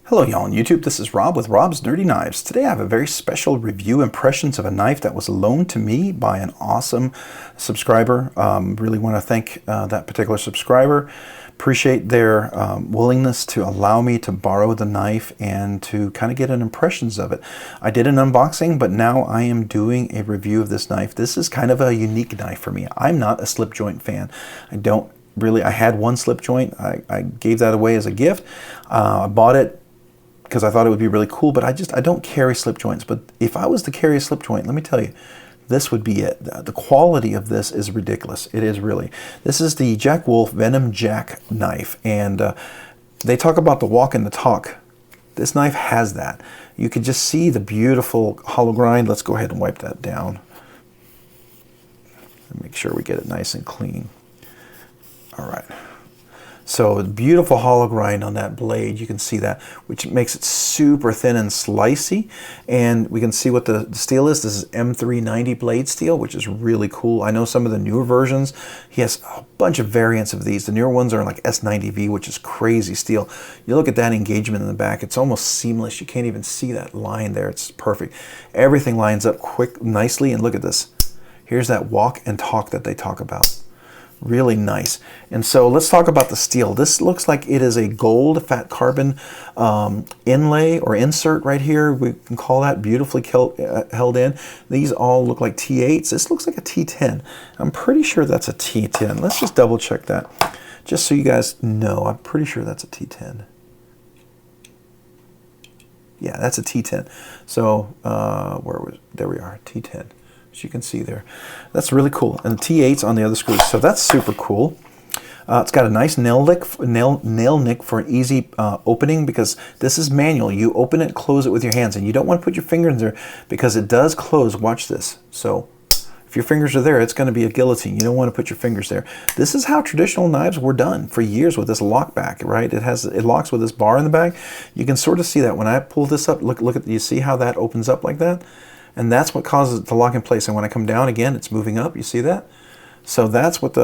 Hello y'all on YouTube, this is Rob with Rob's Nerdy Knives. Today I have a very special review impressions of a knife that was loaned to me by an awesome subscriber. Really want to thank that particular subscriber. Appreciate their willingness to allow me to borrow the knife and to kind of get an impressions of it. I did an unboxing, but now I am doing a review of this knife. This is kind of a unique knife for me. I'm not a slip joint fan. I had one slip joint. I gave that away as a gift. I bought it because I thought it would be really cool, but I don't carry slip joints. But if I was to carry a slip joint, let me tell you, this would be it. The quality of this is ridiculous. It is really. This is the Jack Wolf Venom Jack knife, and they talk about the walk and the talk. This knife has that. You can just see the beautiful hollow grind. Let's go ahead and wipe that down. Make sure we get it nice and clean. All right. So beautiful hollow grind on that blade, you can see that, which makes it super thin and slicey. And we can see what the steel is. This is M390 blade steel, which is really cool. I know some of the newer versions, he has a bunch of variants of these. The newer ones are like S90V, which is crazy steel. You look at that engagement in the back, it's almost seamless. You can't even see that line there. It's perfect. Everything lines up nicely, and look at this. Here's that walk and talk that they talk about. Really nice. And so let's talk about the steel. This looks like it is a gold fat carbon inlay or insert right here. We can call that beautifully held in. These all look like T8s. This looks like a T10. I'm pretty sure that's a T10. Let's just double check that. Just so you guys know, I'm pretty sure that's a T10. Yeah, that's a T10. So there we are, T10. As you can see there. That's really cool. And the T8's on the other screws, so that's super cool. It's got a nice nail nick for an easy opening, because this is manual. You open it, close it with your hands, and you don't want to put your finger in there because it does close. Watch this. So if your fingers are there, it's going to be a guillotine. You don't want to put your fingers there. This is how traditional knives were done for years with this lock back, right? It locks with this bar in the back. You can sort of see that when I pull this up. Look at, you see how that opens up like that? And that's what causes it to lock in place. And when I come down again, it's moving up. You see that? So that's what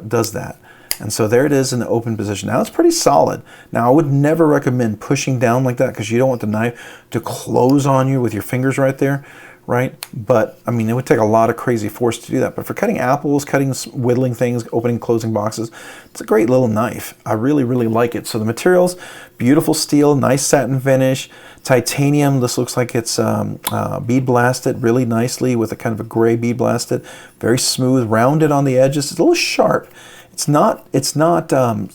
does that. And so there it is in the open position. Now it's pretty solid. Now I would never recommend pushing down like that, because you don't want the knife to close on you with your fingers right there, right? But I mean, it would take a lot of crazy force to do that. But for cutting apples, whittling things, opening, closing boxes, it's a great little knife. I really, really like it. So the materials, beautiful steel, nice satin finish, titanium. This looks like it's bead blasted really nicely with a kind of a gray bead blasted, very smooth, rounded on the edges. It's a little sharp. It's not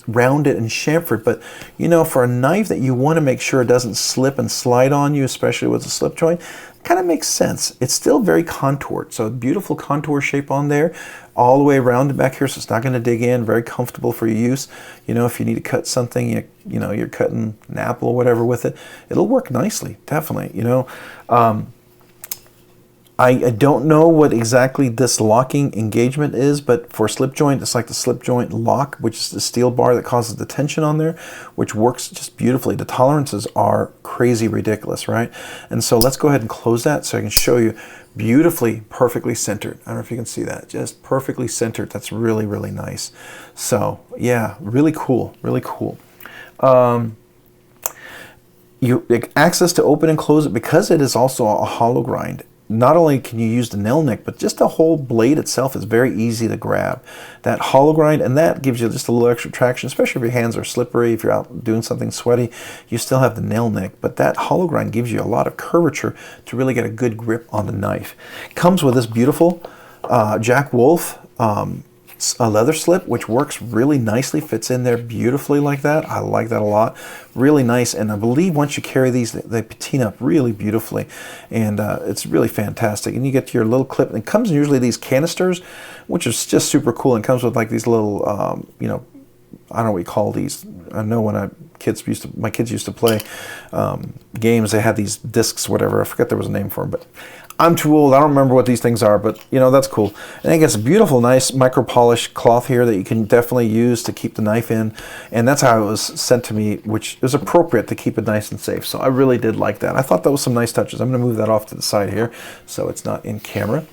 rounded and chamfered, but you know, for a knife that you want to make sure it doesn't slip and slide on you, especially with a slip joint, kind of makes sense. It's still very contoured, so beautiful contour shape on there, all the way around back here, so it's not going to dig in. Very comfortable for your use. You know, if you need to cut something, you know, you're cutting an apple or whatever with it, it'll work nicely, definitely. You know, I don't know what exactly this locking engagement is, but for slip joint, it's like the slip joint lock, which is the steel bar that causes the tension on there, which works just beautifully. The tolerances are crazy ridiculous, right? And so let's go ahead and close that so I can show you beautifully, perfectly centered. I don't know if you can see that, just perfectly centered. That's really, really nice. So yeah, really cool, really cool. Access to open and close it, because it is also a hollow grind. Not only can you use the nail nick, but just the whole blade itself is very easy to grab. That hollow grind, and that gives you just a little extra traction, especially if your hands are slippery, if you're out doing something sweaty, you still have the nail nick, but that hollow grind gives you a lot of curvature to really get a good grip on the knife. Comes with this beautiful Jack Wolf a leather slip, which works really nicely, fits in there beautifully like that. I like that a lot. Really nice, and I believe once you carry these, they patina up really beautifully, and it's really fantastic. And you get your little clip, and it comes in usually these canisters, which is just super cool, and comes with like these little, you know, I don't know what you call these. I know when my kids used to play games, they had these discs, whatever. I forget there was a name for them, but I'm too old. I don't remember what these things are, but you know, that's cool. And it gets a beautiful, nice micro polish cloth here that you can definitely use to keep the knife in. And that's how it was sent to me, which is appropriate to keep it nice and safe. So I really did like that. I thought that was some nice touches. I'm going to move that off to the side here so it's not in camera.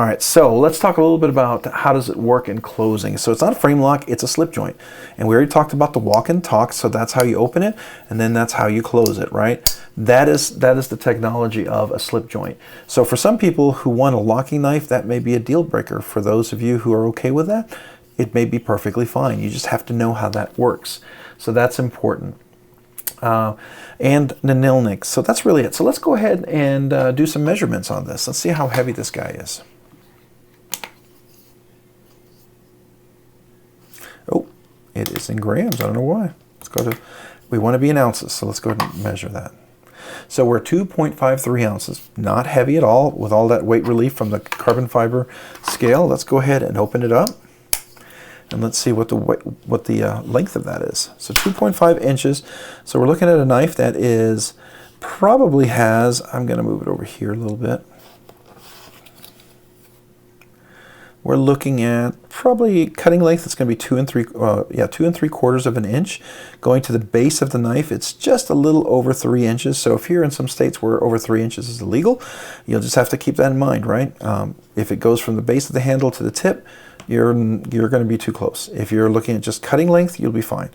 All right, so let's talk a little bit about how does it work in closing. So it's not a frame lock, it's a slip joint. And we already talked about the walk and talk, so that's how you open it, and then that's how you close it, right? That is the technology of a slip joint. So for some people who want a locking knife, that may be a deal breaker. For those of you who are okay with that, it may be perfectly fine. You just have to know how that works. So that's important. And the Nilnik. So that's really it. So let's go ahead and do some measurements on this. Let's see how heavy this guy is. Oh, it is in grams. I don't know why. Let's go to, we want to be in ounces, so let's go ahead and measure that. So we're 2.53 ounces. Not heavy at all with all that weight relief from the carbon fiber scale. Let's go ahead and open it up. And let's see what the length of that is. So 2.5 inches. So we're looking at a knife that is probably has, I'm going to move it over here a little bit. We're looking at probably cutting length. It's going to be 2 3/4 of an inch. Going to the base of the knife, it's just a little over 3 inches. So if you're in some states where over 3 inches is illegal, you'll just have to keep that in mind, right? If it goes from the base of the handle to the tip, you're going to be too close. If you're looking at just cutting length, you'll be fine.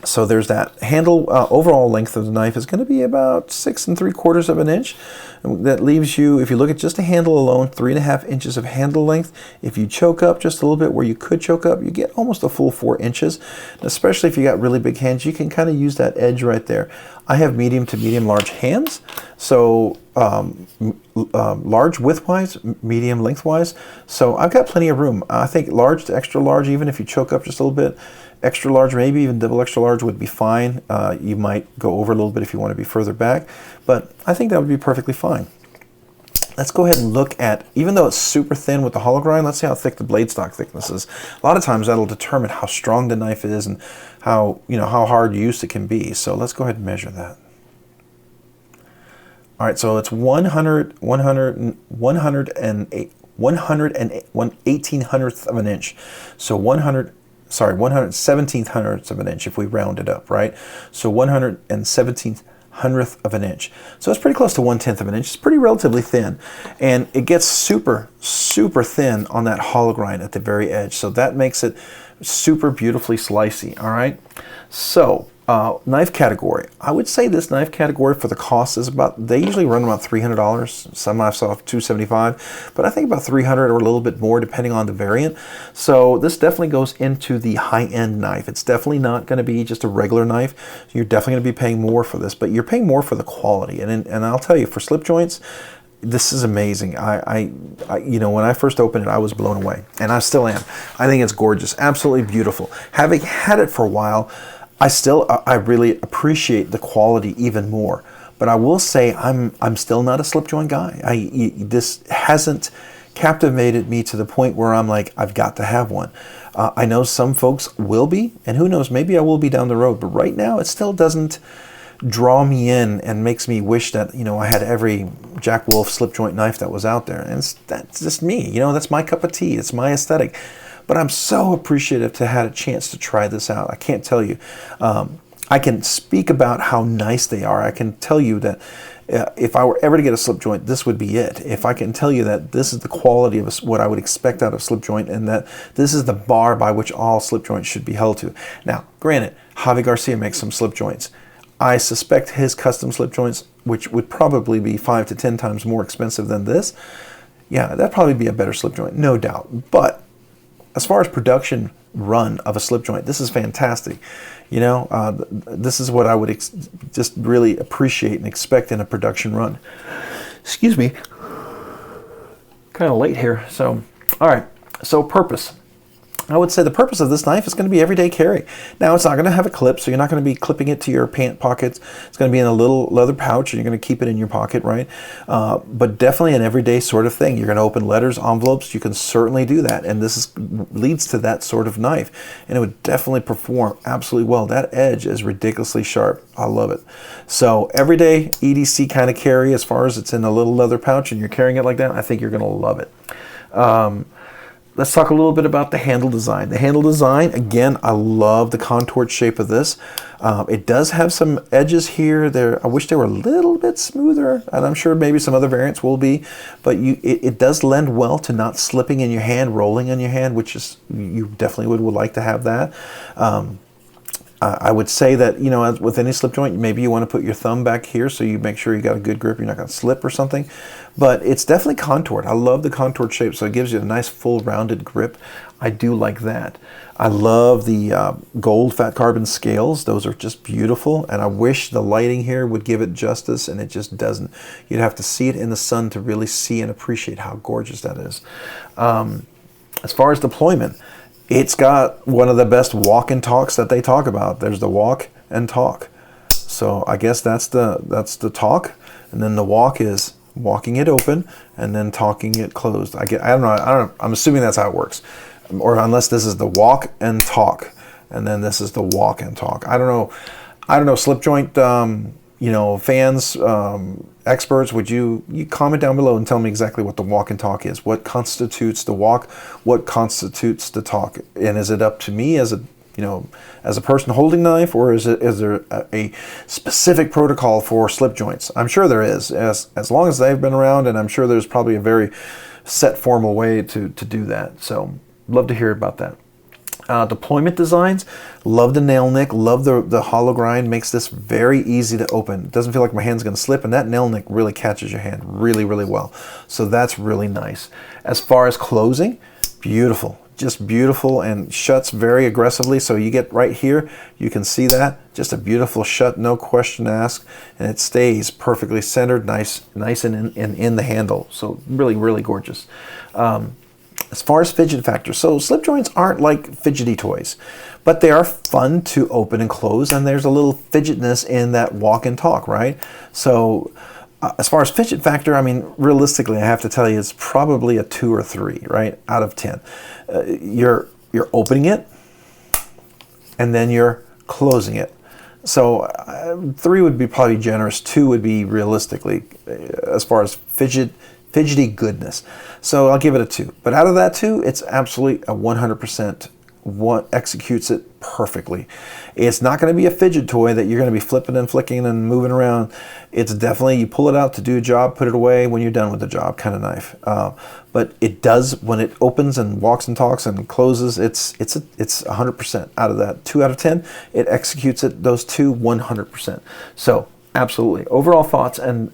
So there's that. Handle overall length of the knife is going to be about 6 3/4 of an inch. That leaves you, if you look at just a handle alone, 3.5 inches of handle length. If you choke up just a little bit where you could choke up, you get almost a full 4 inches. And especially if you got really big hands, you can kind of use that edge right there. I have medium to medium large hands, so large widthwise, medium lengthwise. So I've got plenty of room. I think large to extra large, even if you choke up just a little bit, extra large, maybe even double extra large would be fine. You might go over a little bit if you want to be further back, but I think that would be perfectly fine. Let's go ahead and look at, even though it's super thin with the hollow grind, let's see how thick the blade stock thickness is. A lot of times that'll determine how strong the knife is and how hard use it can be. So let's go ahead and measure that. All right, so it's 1/1800th of an inch. So 1/1700th of an inch if we round it up, right? So 1/1700th of an inch. So it's pretty close to 1/10 of an inch. It's pretty relatively thin. And it gets super, super thin on that hollow grind at the very edge. So that makes it super beautifully slicey, all right? So knife category. I would say this knife category for the cost is about, they usually run about $300. Some I saw $275, but I think about $300 or a little bit more depending on the variant. So this definitely goes into the high-end knife. It's definitely not going to be just a regular knife. You're definitely going to be paying more for this, but you're paying more for the quality. And I'll tell you, for slip joints, this is amazing. When I first opened it, I was blown away, and I still am. I think it's gorgeous, absolutely beautiful. Having had it for a while, I really appreciate the quality even more. But I will say I'm still not a slip joint guy. This hasn't captivated me to the point where I'm like, I've got to have one. I know some folks will be, and who knows, maybe I will be down the road. But right now, it still doesn't draw me in and makes me wish that I had every Jack Wolf slip joint knife that was out there. And that's just me. That's my cup of tea. It's my aesthetic. But I'm so appreciative to have a chance to try this out. I can't tell you. I can speak about how nice they are. I can tell you that if I were ever to get a slip joint, this would be it. If I can tell you that this is the quality of what I would expect out of slip joint, and that this is the bar by which all slip joints should be held to. Now, granted, Javi Garcia makes some slip joints. I suspect his custom slip joints, which would probably be 5 to 10 times more expensive than this, yeah, that'd probably be a better slip joint, no doubt. But as far as production run of a slip joint, this is fantastic. This is what I would just really appreciate and expect in a production run. Excuse me, kind of late here. So, all right, so purpose. I would say the purpose of this knife is going to be everyday carry. Now, it's not going to have a clip, so you're not going to be clipping it to your pant pockets. It's going to be in a little leather pouch, and you're going to keep it in your pocket, right? But definitely an everyday sort of thing. You're going to open letters, envelopes. You can certainly do that, and this leads to that sort of knife, and it would definitely perform absolutely well. That edge is ridiculously sharp. I love it. So everyday EDC kind of carry, as far as it's in a little leather pouch and you're carrying it like that, I think you're going to love it. let's talk a little bit about the handle design. The handle design, again, I love the contoured shape of this. It does have some edges here. I wish they were a little bit smoother, and I'm sure maybe some other variants will be, but it does lend well to not slipping in your hand, rolling on your hand, which is, you definitely would like to have that. I would say that, you know, as with any slip joint, maybe you want to put your thumb back here so you make sure you got a good grip, you're not going to slip or something. But it's definitely contoured. I love the contoured shape, so it gives you a nice full rounded grip. I do like that. I love the gold fat carbon scales. Those are just beautiful, and I wish the lighting here would give it justice, and it just doesn't. You'd have to see it in the sun to really see and appreciate how gorgeous that is. As far as deployment, it's got one of the best walk and talks that they talk about. There's the walk and talk. So I guess that's the talk, and then the walk is walking it open and then talking it closed. I don't know. I'm assuming that's how it works, or unless this is the walk and talk, and then this is the walk and talk. I don't know. Slip joint, you know, fans, experts, would you comment down below and tell me exactly what the walk and talk is? What constitutes the walk? What constitutes the talk? And is it up to me as a, you know, as a person holding the knife, or is there a specific protocol for slip joints? I'm sure there is, as long as they've been around, and I'm sure there's probably a very set formal way to do that. So love to hear about that. Deployment designs, love the nail nick, love the hollow grind, makes this very easy to open. It doesn't feel like my hand's going to slip, and that nail nick really catches your hand really, really well. So that's really nice. As far as closing, beautiful, just beautiful, and shuts very aggressively. So you get right here, you can see that, just a beautiful shut, no question asked, and it stays perfectly centered, nice and in the handle. So really, really gorgeous. As far as fidget factor, so slip joints aren't like fidgety toys, but they are fun to open and close, and there's a little fidgetness in that walk and talk, right? So as far as fidget factor, I mean, realistically, I have to tell you, it's probably a 2 or 3, right, out of 10. You're opening it, and then you're closing it. So 3 would be probably generous, 2 would be realistically, as far as fidgety goodness. So I'll give it a 2. But out of that 2, it's absolutely a 100%. What executes it perfectly. It's not going to be a fidget toy that you're going to be flipping and flicking and moving around. It's definitely, you pull it out to do a job, put it away when you're done with the job kind of knife. But it does, when it opens and walks and talks and closes, it's 100% out of that. 2 out of 10, it executes it, those 2, 100%. So absolutely. Overall thoughts and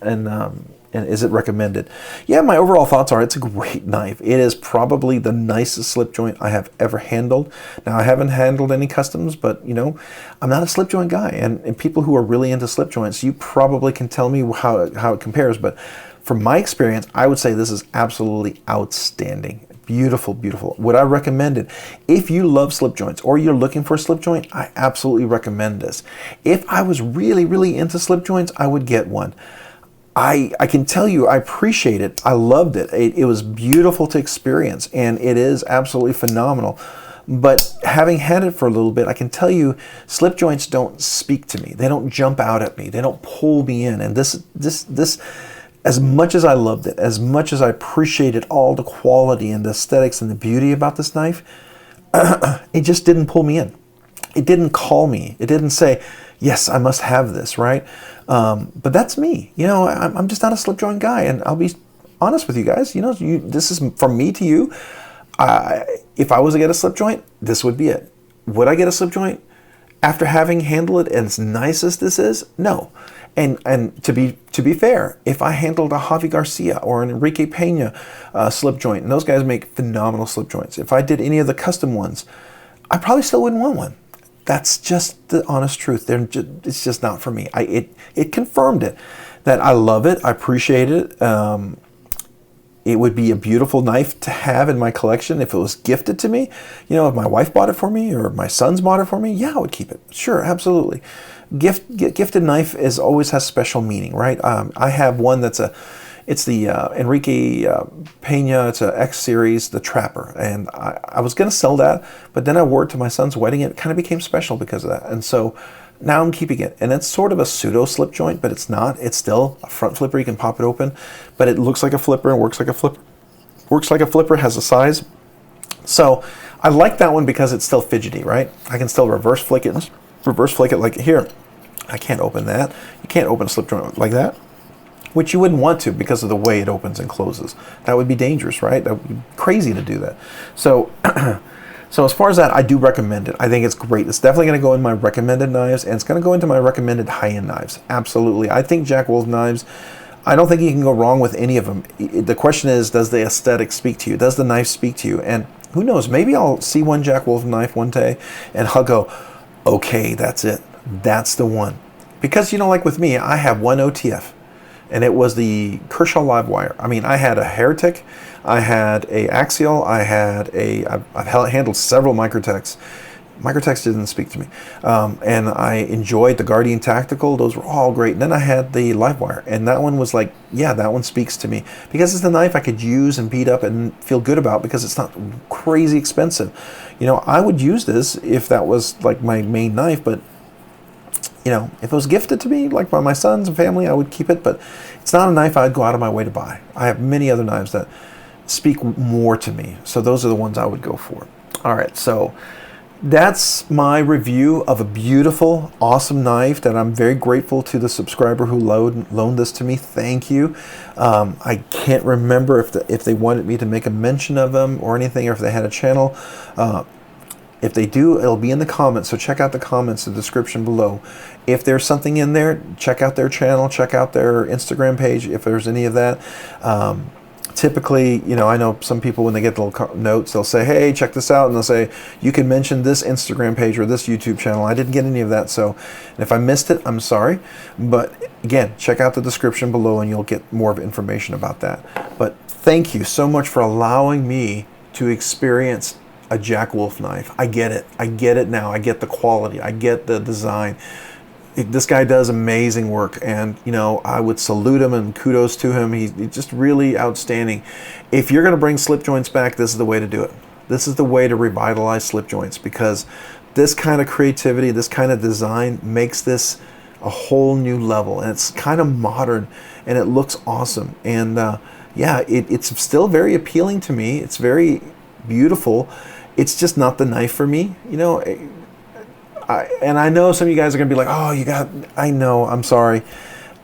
is it recommended? Yeah, my overall thoughts are it's a great knife. It is probably the nicest slip joint I have ever handled. Now, I haven't handled any customs, but, you know, I'm not a slip joint guy. And people who are really into slip joints, you probably can tell me how it compares. But from my experience, I would say this is absolutely outstanding. Beautiful, beautiful. Would I recommend it? If you love slip joints or you're looking for a slip joint, I absolutely recommend this. If I was really, really into slip joints, I would get one. I can tell you, I appreciate it. I loved it. It was beautiful to experience, and it is absolutely phenomenal. But having had it for a little bit, I can tell you, slip joints don't speak to me. They don't jump out at me. They don't pull me in. And this, as much as I loved it, as much as I appreciated all the quality and the aesthetics and the beauty about this knife, it just didn't pull me in. It didn't call me. It didn't say, yes, I must have this, right? But that's me. You know, I'm just not a slip joint guy, and I'll be honest with you guys. You know, this is from me to you. If I was to get a slip joint, this would be it. Would I get a slip joint after having handled it as nice as this is? No. And to be fair, if I handled a Javi Garcia or an Enrique Pena slip joint, and those guys make phenomenal slip joints. If I did any of the custom ones, I probably still wouldn't want one. That's just the honest truth. It's just not for me. It confirmed it, that I love it, I appreciate it. It would be a beautiful knife to have in my collection if it was gifted to me. You know, if my wife bought it for me or my sons bought it for me, yeah, I would keep it. Sure, absolutely. Gifted knife always has special meaning, right? I have one it's the Enrique Pena, it's an X series, the Trapper. And I was going to sell that, but then I wore it to my son's wedding, and it kind of became special because of that. And so now I'm keeping it. And it's sort of a pseudo slip joint, but it's not. It's still a front flipper. You can pop it open, but it looks like a flipper and works like a flipper. Works like a flipper, has a size. So I like that one because it's still fidgety, right? I can still reverse flick it like here. I can't open that. You can't open a slip joint like that, which you wouldn't want to because of the way it opens and closes. That would be dangerous, right? That would be crazy to do that. So, so as far as that, I do recommend it. I think it's great. It's definitely going to go in my recommended knives, and it's going to go into my recommended high-end knives. Absolutely. I think Jack Wolf knives, I don't think you can go wrong with any of them. The question is, does the aesthetic speak to you? Does the knife speak to you? And who knows, maybe I'll see one Jack Wolf knife one day, and I'll go, okay, that's it. That's the one. Because, you know, like with me, I have one OTF, and it was the Kershaw live wire. I mean, I had a Heretic, I had a Axial, I've handled several Microtechs. Microtechs didn't speak to me. And I enjoyed the Guardian Tactical. Those were all great. And then I had the live wire, and that one was like, yeah, that one speaks to me. Because it's the knife I could use and beat up and feel good about because it's not crazy expensive. You know, I would use this if that was like my main knife, but you know, if it was gifted to me, like by my sons and family, I would keep it, but it's not a knife I'd go out of my way to buy. I have many other knives that speak more to me, so those are the ones I would go for. All right, so that's my review of a beautiful, awesome knife that I'm very grateful to the subscriber who loaned this to me. Thank you. I can't remember if they wanted me to make a mention of them or anything, or if they had a channel. If they do, it'll be in the comments, so check out the comments, the description below. If there's something in there, check out their channel, check out their Instagram page, if there's any of that. Typically, you know, I know some people when they get the little notes, they'll say, hey, check this out, and they'll say, you can mention this Instagram page or this YouTube channel. I didn't get any of that, so if I missed it, I'm sorry. But again, check out the description below and you'll get more of information about that. But thank you so much for allowing me to experience a Jack Wolf knife. I get it. I get it now. I get the quality. I get the design. This guy does amazing work, and you know, I would salute him and kudos to him. He's just really outstanding. If you're going to bring slip joints back, this is the way to do it. This is the way to revitalize slip joints, because this kind of creativity, this kind of design makes this a whole new level, and it's kind of modern and it looks awesome. And yeah, it's still very appealing to me. It's very beautiful. It's just not the knife for me, you know. And I know some of you guys are going to be like, oh, I know, I'm sorry.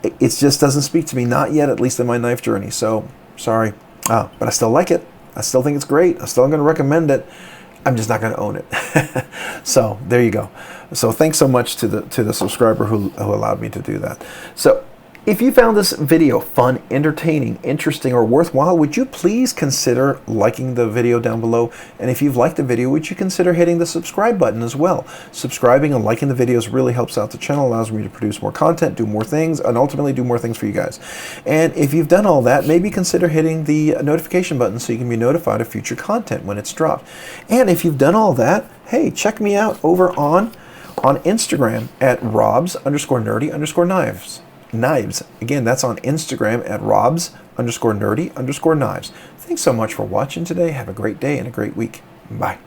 It just doesn't speak to me, not yet, at least in my knife journey. So, sorry. But I still like it. I still think it's great. I'm still going to recommend it. I'm just not going to own it. So, there you go. So, thanks so much to the subscriber who allowed me to do that. So, if you found this video fun, entertaining, interesting, or worthwhile, would you please consider liking the video down below? And if you've liked the video, would you consider hitting the subscribe button as well? Subscribing and liking the videos really helps out the channel, allows me to produce more content, do more things, and ultimately do more things for you guys. And if you've done all that, maybe consider hitting the notification button so you can be notified of future content when it's dropped. And if you've done all that, hey, check me out over on Instagram at robs_nerdy_knives. Again, that's on Instagram at robs_nerdy_knives. Thanks so much for watching today. Have a great day and a great week. Bye.